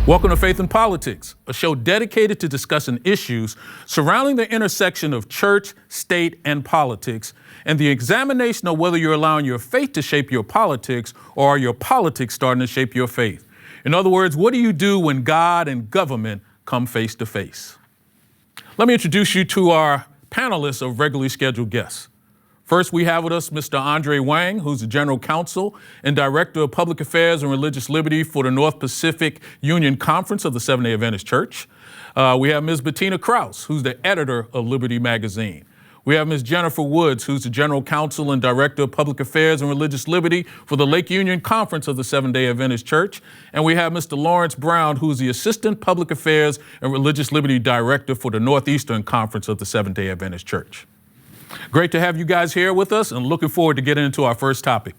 Welcome to Faith and Politics, a show dedicated to discussing issues surrounding the intersection of church, state, and politics, and the examination of whether you're allowing your faith to shape your politics or are your politics starting to shape your faith. In other words, what do you do when God and government come face to face? Let me introduce you to our panelists of regularly scheduled guests. First, we have with us Mr. Andre Wang, who's the General Counsel and Director of Public Affairs and Religious Liberty for the North Pacific Union Conference of the Seventh-day Adventist Church. We have Ms. Bettina Krause, who's the editor of Liberty Magazine. We have Ms. Jennifer Woods, who's the General Counsel and Director of Public Affairs and Religious Liberty for the Lake Union Conference of the Seventh-day Adventist Church. And we have Mr. Lawrence Brown, who's the Assistant Public Affairs and Religious Liberty Director for the Northeastern Conference of the Seventh-day Adventist Church. Great to have you guys here with us and looking forward to getting into our first topic.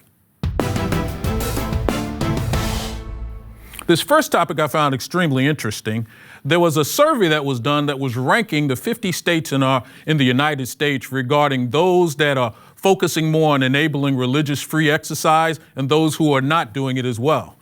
This first topic I found extremely interesting. There was a survey that was done that was ranking the 50 states in the United States regarding those that are focusing more on enabling religious free exercise and those who are not doing it as well.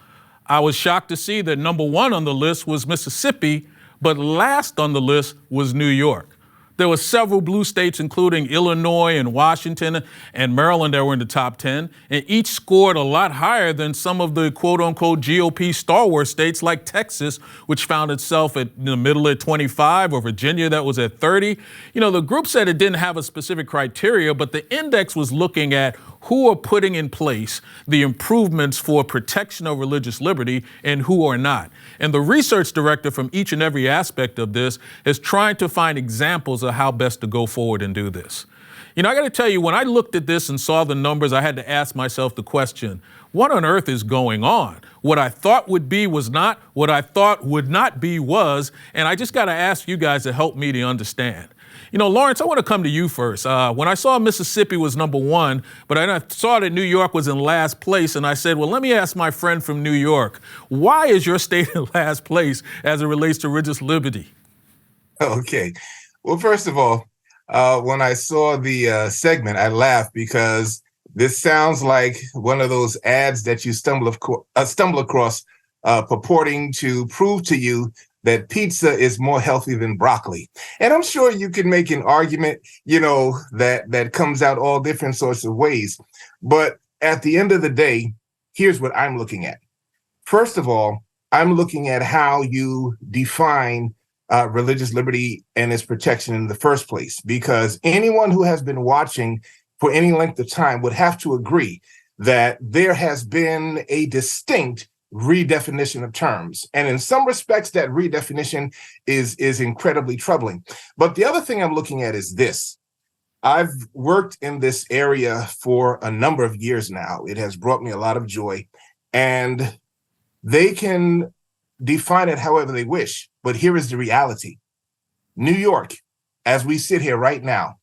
I was shocked to see that number one on the list was Mississippi, but last on the list was New York. There were several blue states, including Illinois and Washington and Maryland, that were in the top 10, and each scored a lot higher than some of the quote-unquote GOP stalwart states like Texas, which found itself in the middle at 25, or Virginia that was at 30. You know, the group said it didn't have a specific criteria, but the index was looking at who are putting in place the improvements for protection of religious liberty and who are not. And the research director from each and every aspect of this is trying to find examples of how best to go forward and do this. You know, I got to tell you, when I looked at this and saw the numbers, I had to ask myself the question, what on earth is going on? What I thought would be was not, what I thought would not be was, and I just got to ask you guys to help me to understand. You know, Lawrence, I want to come to you first. When I saw Mississippi was number one, but I saw that New York was in last place, and I said, well, let me ask my friend from New York, why is your state in last place as it relates to religious liberty? Okay. Well, first of all, when I saw the segment, I laughed because this sounds like one of those ads that you stumble across purporting to prove to you that pizza is more healthy than broccoli. And I'm sure you can make an argument, you know, that comes out all different sorts of ways. But at the end of the day, here's what I'm looking at. First of all, I'm looking at how you define religious liberty and its protection in the first place, because anyone who has been watching for any length of time would have to agree that there has been a distinct redefinition of terms. And in some respects, that redefinition is incredibly troubling. But the other thing I'm looking at is this. I've worked in this area for a number of years now. It has brought me a lot of joy, and they can define it however they wish. But here is the reality. New York, as we sit here right now,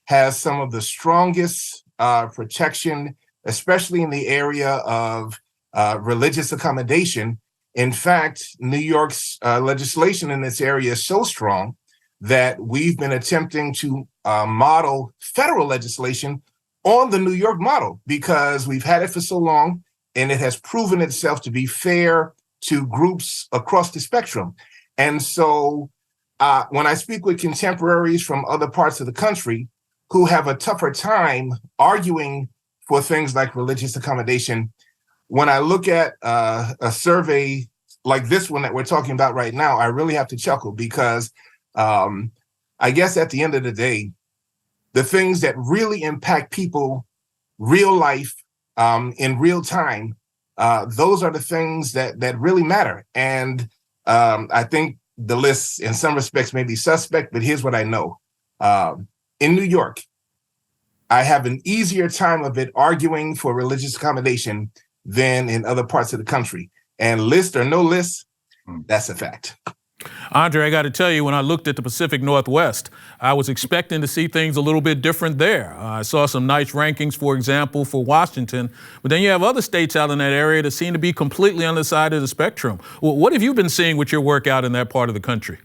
has some of the strongest protection, especially in the area of religious accommodation. In fact, New York's legislation in this area is so strong that we've been attempting to model federal legislation on the New York model because we've had it for so long and it has proven itself to be fair to groups across the spectrum. And so when I speak with contemporaries from other parts of the country who have a tougher time arguing for things like religious accommodation, when I look at a survey like this one that we're talking about right now, I really have to chuckle because I guess at the end of the day, the things that really impact people, real life, in real time, those are the things that really matter. And I think the list in some respects may be suspect, but here's what I know. In New York, I have an easier time of it arguing for religious accommodation than in other parts of the country. And list or no list, that's a fact. Andre, I got to tell you, when I looked at the Pacific Northwest, I was expecting to see things a little bit different there. I saw some nice rankings, for example, for Washington, but then you have other states out in that area that seem to be completely on the side of the spectrum. Well, what have you been seeing with your work out in that part of the country?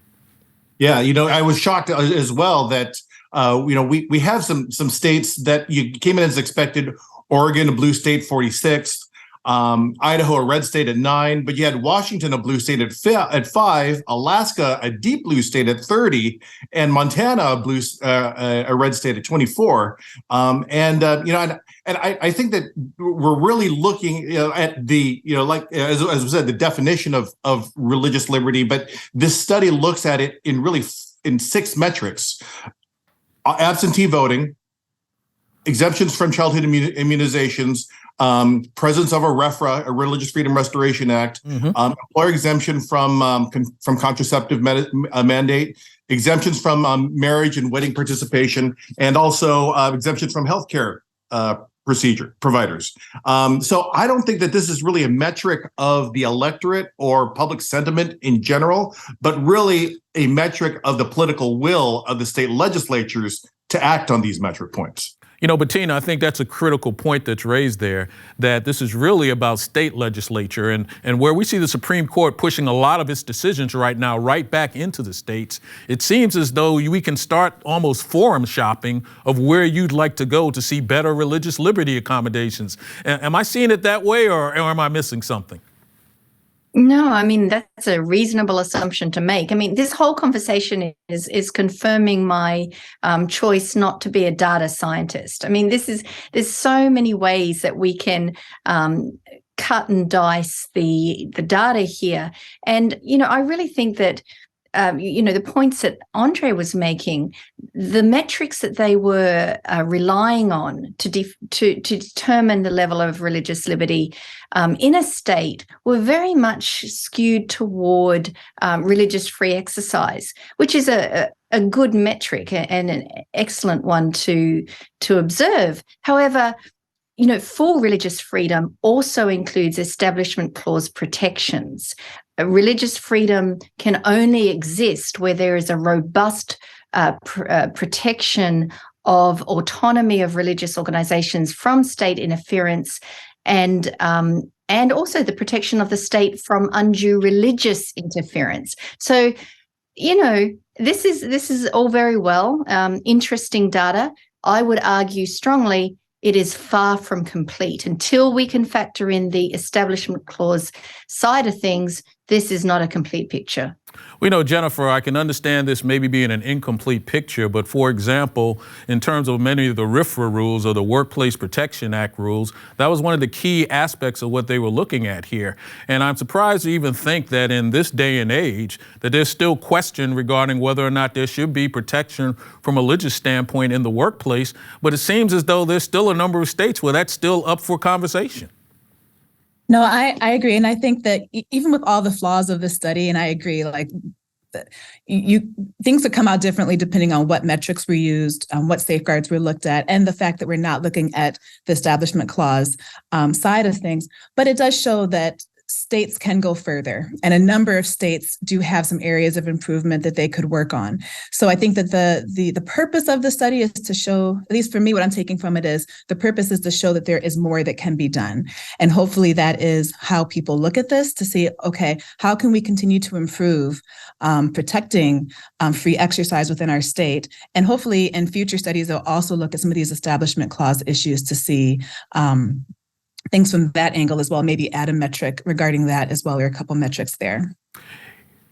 Yeah, you know, I was shocked as well that, we have some states that you came in as expected. Oregon, a blue state, 46th. Idaho, a red state, at 9, but you had Washington, a blue state, at 5, Alaska, a deep blue state, at 30, and Montana, a red state, at 24. And I think that we're really looking at the, like as we said, the definition of religious liberty, but this study looks at it in 6 metrics: absentee voting, exemptions from childhood immunizations, presence of a RFRA, a Religious Freedom Restoration Act, employer exemption from contraceptive mandate, exemptions from marriage and wedding participation, and also exemptions from healthcare providers. So I don't think that this is really a metric of the electorate or public sentiment in general, but really a metric of the political will of the state legislatures to act on these metric points. Bettina, I think that's a critical point that's raised there, that this is really about state legislature and where we see the Supreme Court pushing a lot of its decisions right now right back into the states. It seems as though we can start almost forum shopping of where you'd like to go to see better religious liberty accommodations. Am I seeing it that way, or am I missing something? No, I mean, that's a reasonable assumption to make. I mean, this whole conversation is confirming my choice not to be a data scientist. I mean, there's so many ways that we can cut and dice the data here. And, I really think that the points that Andre was making, the metrics that they were relying on to determine the level of religious liberty in a state were very much skewed toward religious free exercise, which is a good metric and an excellent one to observe. However, full religious freedom also includes Establishment Clause protections. Religious freedom can only exist where there is a robust protection of autonomy of religious organizations from state interference, and also the protection of the state from undue religious interference. So, this is all very well, interesting data. I would argue strongly it is far from complete. Until we can factor in the Establishment Clause side of things, this is not a complete picture. Jennifer, I can understand this maybe being an incomplete picture, but for example, in terms of many of the RFRA rules or the Workplace Protection Act rules, that was one of the key aspects of what they were looking at here. And I'm surprised to even think that in this day and age, that there's still question regarding whether or not there should be protection from a religious standpoint in the workplace. But it seems as though there's still a number of states where that's still up for conversation. No, I agree. And I think that even with all the flaws of the study, and I agree, things would come out differently depending on what metrics were used, what safeguards were looked at, and the fact that we're not looking at the Establishment Clause side of things. But it does show that states can go further, and a number of states do have some areas of improvement that they could work on. So I think that the purpose of the study is to show, at least for me, what I'm taking from it is the purpose is to show that there is more that can be done. And hopefully that is how people look at this, to see, okay, how can we continue to improve protecting free exercise within our state? And hopefully in future studies, they'll also look at some of these Establishment Clause issues to see things from that angle as well, maybe add a metric regarding that as well, or a couple metrics there.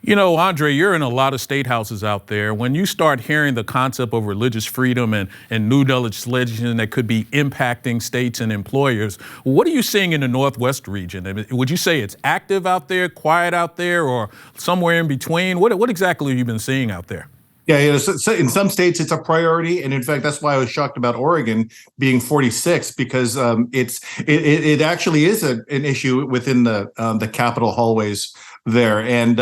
Andre, you're in a lot of state houses out there. When you start hearing the concept of religious freedom and new legislation that could be impacting states and employers, what are you seeing in the Northwest region? I mean, would you say it's active out there, quiet out there, or somewhere in between? What exactly have you been seeing out there? Yeah, so in some states it's a priority, and in fact that's why I was shocked about Oregon being 46, because it actually is an issue within the Capitol hallways there, and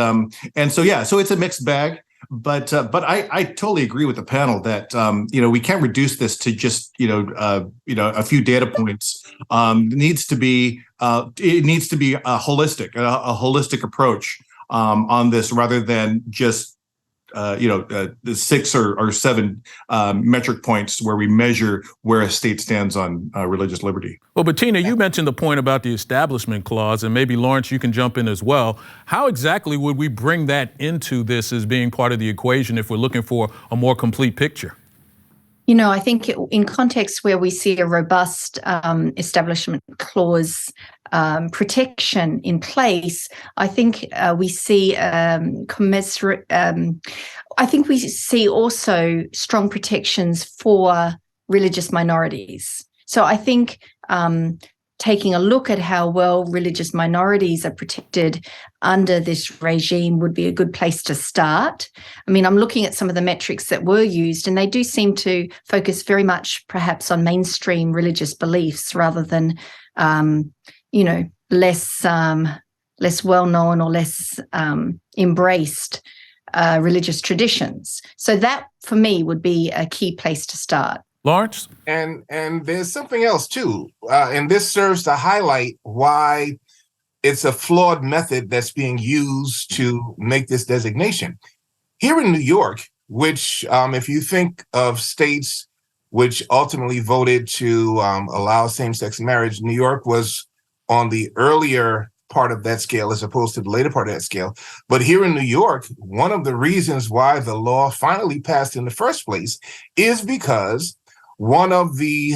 so it's a mixed bag. But I totally agree with the panel that we can't reduce this to just a few data points. It needs to be a holistic approach on this, rather than just the 6 or 7 metric points where we measure where a state stands on religious liberty. Well, Bettina, you mentioned the point about the Establishment Clause, and maybe Lawrence, you can jump in as well. How exactly would we bring that into this as being part of the equation if we're looking for a more complete picture? I think in contexts where we see a robust establishment clause protection in place, I think we see commensurate. I think we see also strong protections for religious minorities. So I think taking a look at how well religious minorities are protected under this regime would be a good place to start. I mean, I'm looking at some of the metrics that were used, and they do seem to focus very much perhaps on mainstream religious beliefs rather than, less well-known or less embraced religious traditions. So that, for me, would be a key place to start. Lawrence? And there's something else too, and this serves to highlight why it's a flawed method that's being used to make this designation. Here in New York, which if you think of states which ultimately voted to allow same-sex marriage, New York was on the earlier part of that scale as opposed to the later part of that scale. But here in New York, one of the reasons why the law finally passed in the first place is because one of the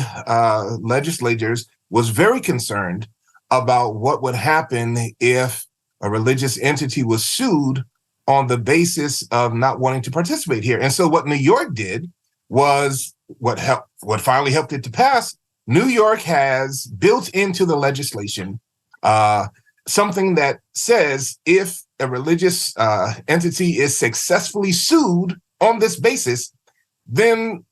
legislators was very concerned about what would happen if a religious entity was sued on the basis of not wanting to participate here. And so what New York did was what finally helped it to pass. New York has built into the legislation something that says if a religious entity is successfully sued on this basis, then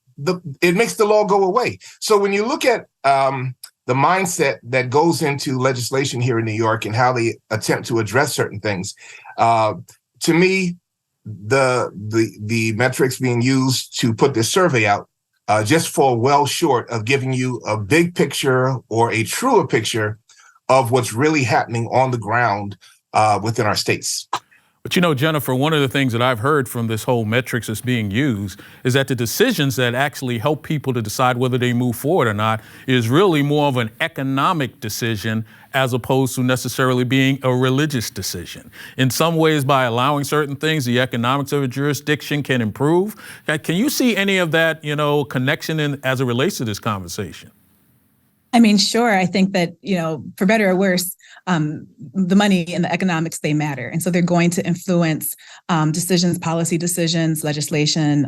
it makes the law go away. So when you look at the mindset that goes into legislation here in New York and how they attempt to address certain things, to me, the metrics being used to put this survey out just fall well short of giving you a big picture or a truer picture of what's really happening on the ground within our states. But Jennifer, one of the things that I've heard from this whole metrics that's being used is that the decisions that actually help people to decide whether they move forward or not is really more of an economic decision as opposed to necessarily being a religious decision. In some ways, by allowing certain things, the economics of a jurisdiction can improve. Can you see any of that, connection as it relates to this conversation? I mean, sure. I think that, for better or worse, the money and the economics, they matter. And so they're going to influence decisions, policy decisions, legislation,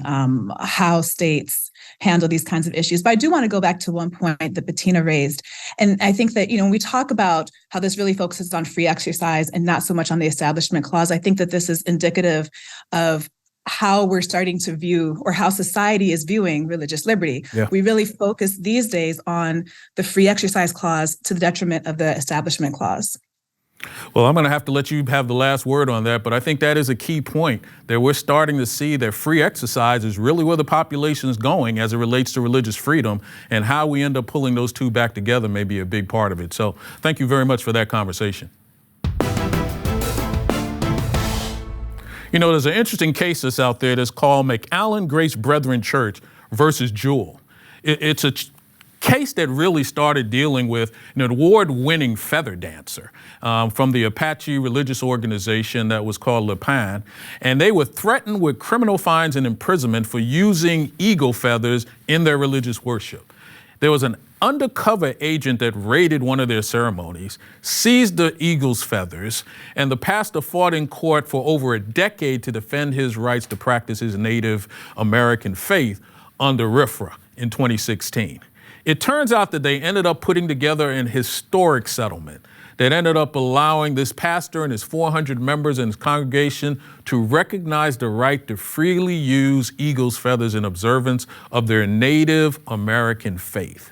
how states handle these kinds of issues. But I do want to go back to one point that Bettina raised. And I think that, when we talk about how this really focuses on free exercise and not so much on the Establishment Clause, I think that this is indicative of how we're starting to view or how society is viewing religious liberty. Yeah. We really focus these days on the free exercise clause to the detriment of the Establishment Clause. Well, I'm going to have to let you have the last word on that, but I think that is a key point that we're starting to see that free exercise is really where the population is going as it relates to religious freedom, and how we end up pulling those two back together may be a big part of it. So thank you very much for that conversation. There's an interesting case that's out there that's called McAllen Grace Brethren Church versus Jewell. It's a case that really started dealing with an award-winning feather dancer from the Apache religious organization that was called Lipan. And they were threatened with criminal fines and imprisonment for using eagle feathers in their religious worship. There was an undercover agent that raided one of their ceremonies, seized the eagle's feathers, and the pastor fought in court for over a decade to defend his rights to practice his Native American faith under RFRA in 2016. It turns out that they ended up putting together an historic settlement that ended up allowing this pastor and his 400 members and his congregation to recognize the right to freely use eagle's feathers in observance of their Native American faith.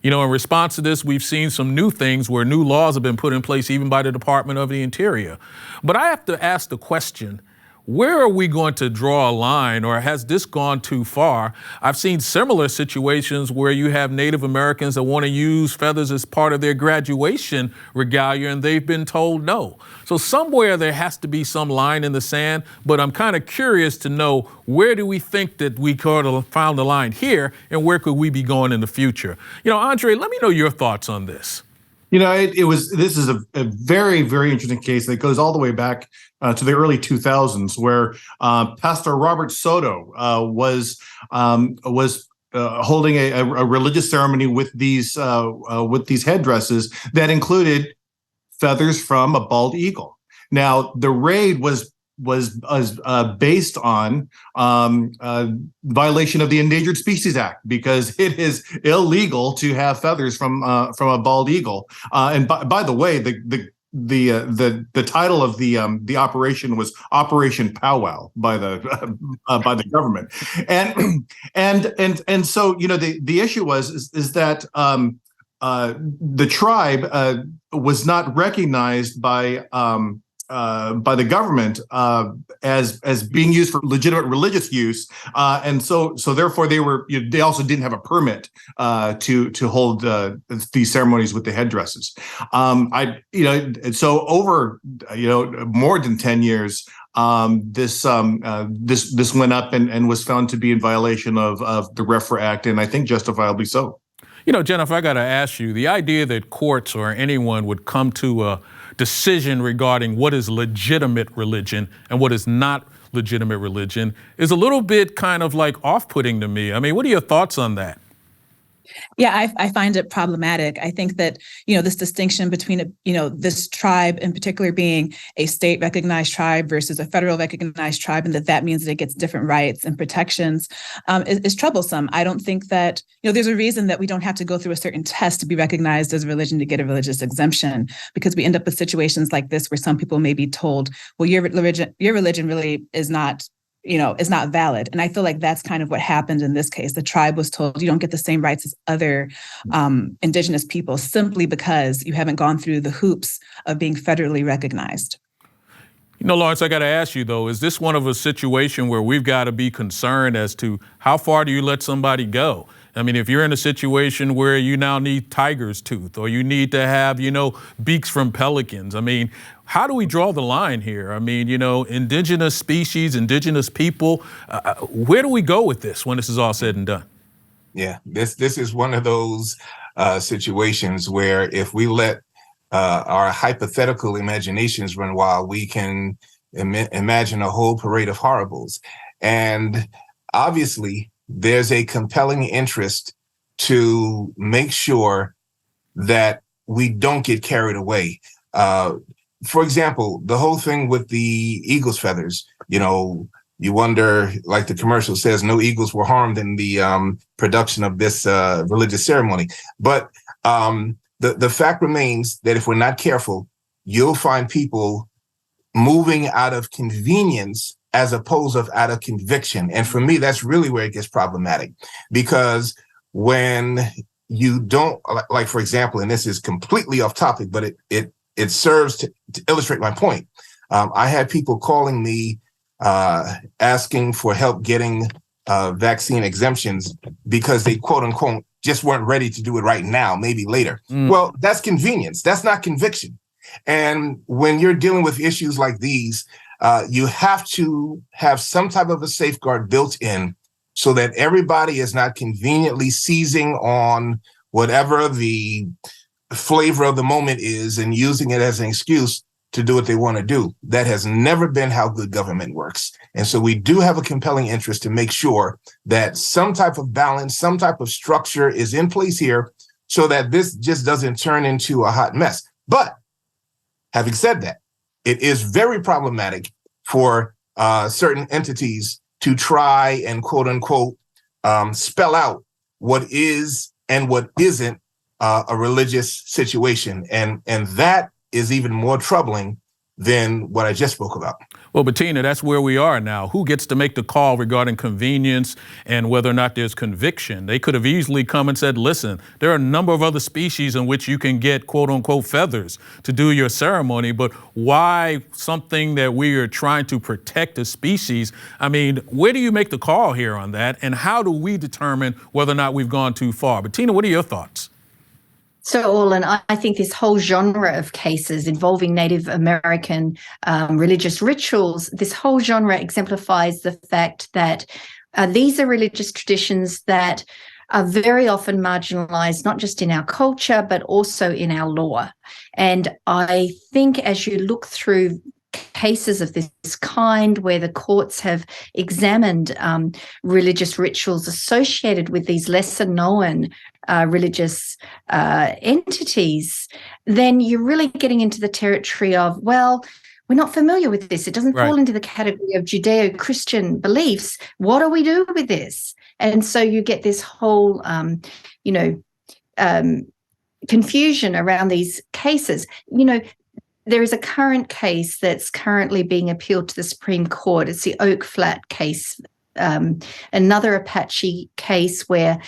In response to this, we've seen some new things where new laws have been put in place even by the Department of the Interior. But I have to ask the question, where are we going to draw a line, or has this gone too far? I've seen similar situations where you have Native Americans that want to use feathers as part of their graduation regalia, and they've been told no. So somewhere there has to be some line in the sand, but I'm kind of curious to know, where do we think that we could have found the line here, and where could we be going in the future? Andre, let me know your thoughts on this. This is a very, very interesting case that goes all the way back to the early 2000s, where Pastor Robert Soto was holding a religious ceremony with these headdresses that included feathers from a bald eagle. Now, the raid was based on violation of the Endangered Species Act, because it is illegal to have feathers from a bald eagle. And by the way, the title of the operation was Operation Powwow by the government, and so the issue was that the tribe was not recognized by the government as being used for legitimate religious use, and so therefore they also didn't have a permit to hold these ceremonies with the headdresses. So over more than 10 years, this went up and was found to be in violation of the REFRA Act, and I think justifiably so. Jennifer, I got to ask you, the idea that courts or anyone would come to a decision regarding what is legitimate religion and what is not legitimate religion is a little bit kind of like off-putting to me. I mean, what are your thoughts on that? Yeah, I find it problematic. I think that, this distinction between, this tribe in particular being a state recognized tribe versus a federal recognized tribe, and that means that it gets different rights and protections is troublesome. I don't think that, there's a reason that we don't have to go through a certain test to be recognized as a religion to get a religious exemption, because we end up with situations like this where some people may be told, well, your religion really is not valid. And I feel like that's kind of what happened in this case. The tribe was told you don't get the same rights as other indigenous people simply because you haven't gone through the hoops of being federally recognized. Lawrence, I got to ask you, though, is this one of a situation where we've got to be concerned as to how far do you let somebody go? I mean, if you're in a situation where you now need tiger's tooth or you need to have, beaks from pelicans, I mean, how do we draw the line here? I mean, indigenous species, indigenous people, where do we go with this when this is all said and done? Yeah, this is one of those situations where if we let our hypothetical imaginations run wild, we can imagine a whole parade of horribles. And obviously, there's a compelling interest to make sure that we don't get carried away. For example, the whole thing with the eagle's feathers, you wonder, like the commercial says, no eagles were harmed in the production of this religious ceremony. But the fact remains that if we're not careful, you'll find people moving out of convenience as opposed to out of conviction. And for me, that's really where it gets problematic, because when you don't, like, for example, and this is completely off topic, but it serves to illustrate my point. I had people calling me asking for help getting vaccine exemptions because they, quote unquote, just weren't ready to do it right now, maybe later. Well, that's convenience. That's not conviction. And when you're dealing with issues like these, you have to have some type of a safeguard built in so that everybody is not conveniently seizing on whatever the flavor of the moment is and using it as an excuse to do what they want to do. That has never been how good government works. And so we do have a compelling interest to make sure that some type of balance, some type of structure is in place here so that this just doesn't turn into a hot mess. But having said that, it is very problematic for certain entities to try and, quote unquote, spell out what is and what isn't a religious situation. And that is even more troubling than what I just spoke about. Well, Bettina, that's where we are now. Who gets to make the call regarding convenience and whether or not there's conviction? They could have easily come and said, listen, there are a number of other species in which you can get, quote unquote, feathers to do your ceremony, but why something that we are trying to protect a species? I mean, where do you make the call here on that? And how do we determine whether or not we've gone too far? Bettina, what are your thoughts? So, Orlin, I think this whole genre of cases involving Native American religious rituals, this whole genre exemplifies the fact that these are religious traditions that are very often marginalized, not just in our culture, but also in our law. And I think as you look through cases of this kind where the courts have examined religious rituals associated with these lesser known religious entities, then you're really getting into the territory of, well, we're not familiar with this. It doesn't fall into the category of Judeo-Christian beliefs. What do we do with this? And so you get this whole, confusion around these cases. There is a current case that's currently being appealed to the Supreme Court. It's the Oak Flat case, another Apache case where,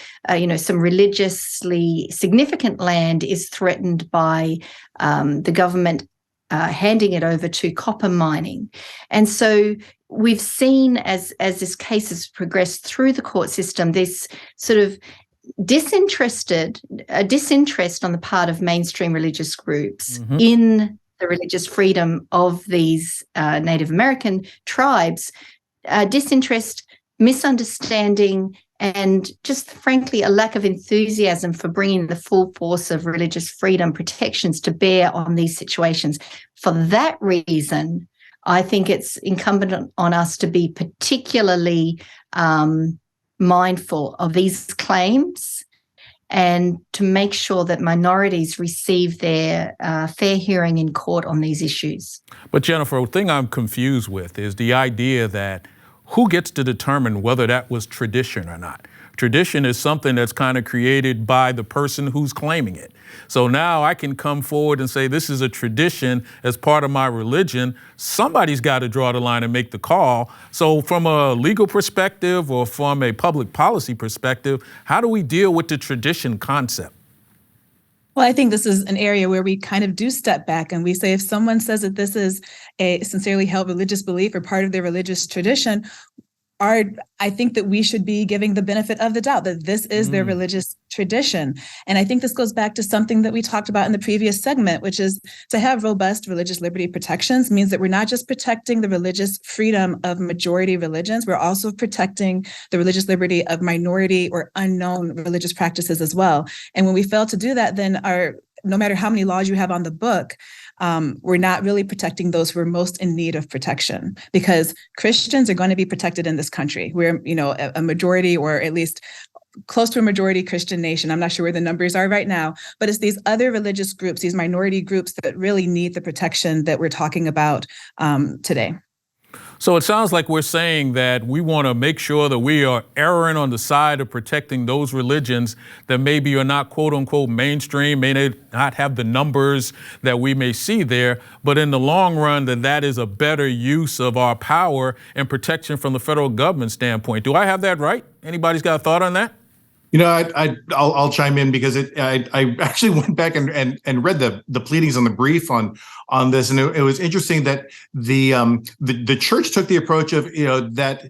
some religiously significant land is threatened by the government handing it over to copper mining. And so we've seen as this case has progressed through the court system, this sort of disinterest on the part of mainstream religious groups in the religious freedom of these Native American tribes, disinterest, misunderstanding, and just frankly a lack of enthusiasm for bringing the full force of religious freedom protections to bear on these situations. For that reason, I think it's incumbent on us to be particularly mindful of these claims and to make sure that minorities receive their fair hearing in court on these issues. But Jennifer, the thing I'm confused with is the idea that who gets to determine whether that was tradition or not? Tradition is something that's kind of created by the person who's claiming it. So now I can come forward and say, this is a tradition as part of my religion. Somebody's got to draw the line and make the call. So from a legal perspective or from a public policy perspective, how do we deal with the tradition concept? Well, I think this is an area where we kind of do step back and we say, if someone says that this is a sincerely held religious belief or part of their religious tradition, I think that we should be giving the benefit of the doubt that this is their religious tradition. And I think this goes back to something that we talked about in the previous segment, which is to have robust religious liberty protections means that we're not just protecting the religious freedom of majority religions, we're also protecting the religious liberty of minority or unknown religious practices as well. And when we fail to do that, then no matter how many laws you have on the book, we're not really protecting those who are most in need of protection, because Christians are going to be protected in this country. We're, a majority, or at least close to a majority Christian nation. I'm not sure where the numbers are right now, but it's these other religious groups, these minority groups that really need the protection that we're talking about today. So it sounds like we're saying that we want to make sure that we are erring on the side of protecting those religions that maybe are not quote unquote mainstream, may not have the numbers that we may see there, but in the long run, that is a better use of our power and protection from the federal government standpoint. Do I have that right? Anybody's got a thought on that? I'll chime in because I actually went back and read the pleadings on the brief on this, and it was interesting that the church took the approach of that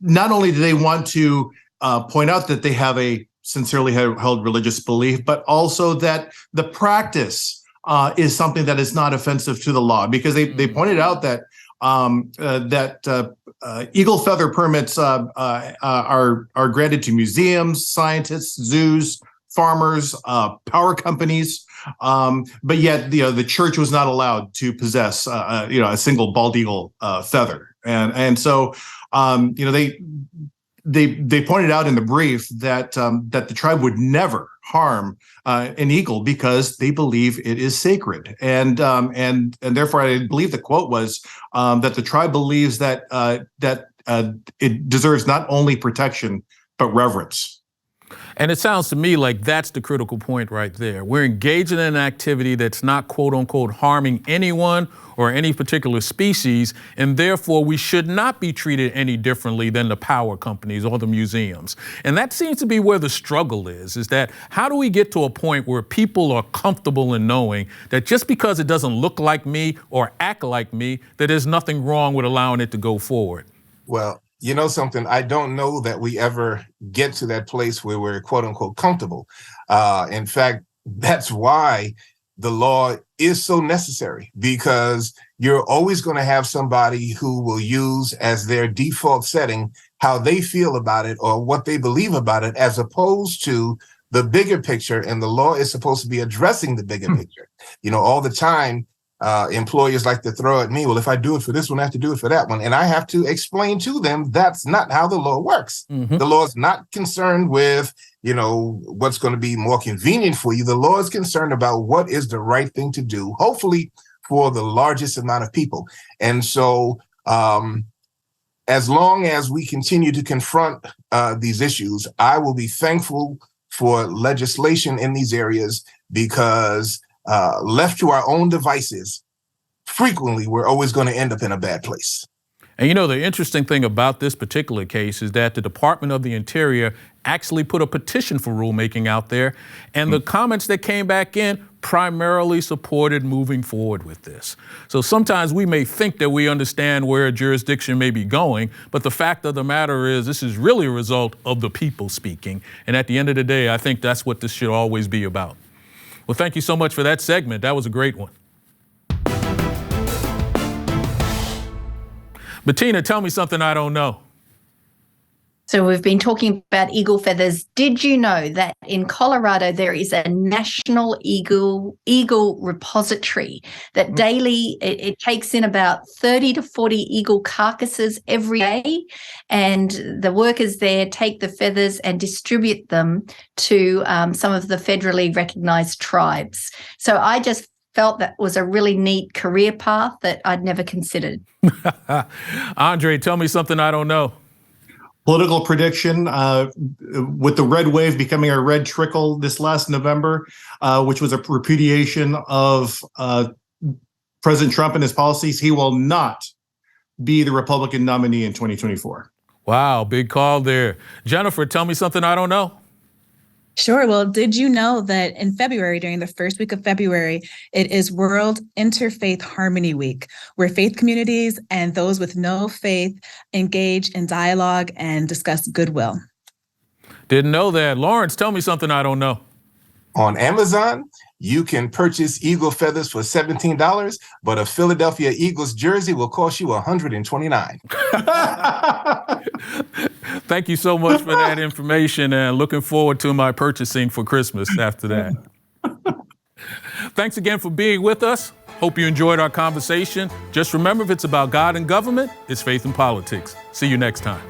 not only do they want to point out that they have a sincerely held religious belief, but also that the practice is something that is not offensive to the law, because they pointed out that eagle feather permits are granted to museums, scientists, zoos, farmers, power companies, but yet the church was not allowed to possess a single bald eagle feather, and so they pointed out in the brief that the tribe would never harm an eagle because they believe it is sacred, and therefore I believe the quote was that the tribe believes that it deserves not only protection but reverence. And it sounds to me like that's the critical point right there. We're engaging in an activity that's not quote unquote harming anyone or any particular species, and therefore we should not be treated any differently than the power companies or the museums. And that seems to be where the struggle is that how do we get to a point where people are comfortable in knowing that just because it doesn't look like me or act like me, that there's nothing wrong with allowing it to go forward? Well, you know something, I don't know that we ever get to that place where we're quote unquote comfortable. In fact, that's why the law is so necessary, because you're always going to have somebody who will use as their default setting how they feel about it or what they believe about it, as opposed to the bigger picture. And the law is supposed to be addressing the bigger picture. All the time, employers like to throw at me, well, if I do it for this one, I have to do it for that one. And I have to explain to them that's not how the law works. The law is not concerned with, what's going to be more convenient for you. The law is concerned about what is the right thing to do, hopefully for the largest amount of people. And so as long as we continue to confront these issues, I will be thankful for legislation in these areas, because left to our own devices, frequently we're always going to end up in a bad place. And the interesting thing about this particular case is that the Department of the Interior actually put a petition for rulemaking out there, and the comments that came back in primarily supported moving forward with this. So sometimes we may think that we understand where a jurisdiction may be going, but the fact of the matter is this is really a result of the people speaking. And at the end of the day, I think that's what this should always be about. Well, thank you so much for that segment. That was a great one. Bettina, tell me something I don't know. So we've been talking about eagle feathers. Did you know that in Colorado there is a national eagle repository that daily it takes in about 30 to 40 eagle carcasses every day, and the workers there take the feathers and distribute them to some of the federally recognized tribes. So I just felt that was a really neat career path that I'd never considered. Andre, tell me something I don't know. Political prediction, with the red wave becoming a red trickle this last November, which was a repudiation of President Trump and his policies, he will not be the Republican nominee in 2024. Wow, big call there. Jennifer, tell me something I don't know. Sure. Well, did you know that in February, during the first week of February, it is World Interfaith Harmony Week, where faith communities and those with no faith engage in dialogue and discuss goodwill? Didn't know that. Lawrence, tell me something I don't know. On Amazon, you can purchase eagle feathers for $17, but a Philadelphia Eagles jersey will cost you $129. Thank you so much for that information, and looking forward to my purchasing for Christmas after that. Thanks again for being with us. Hope you enjoyed our conversation. Just remember, if it's about God and government, it's faith and politics. See you next time.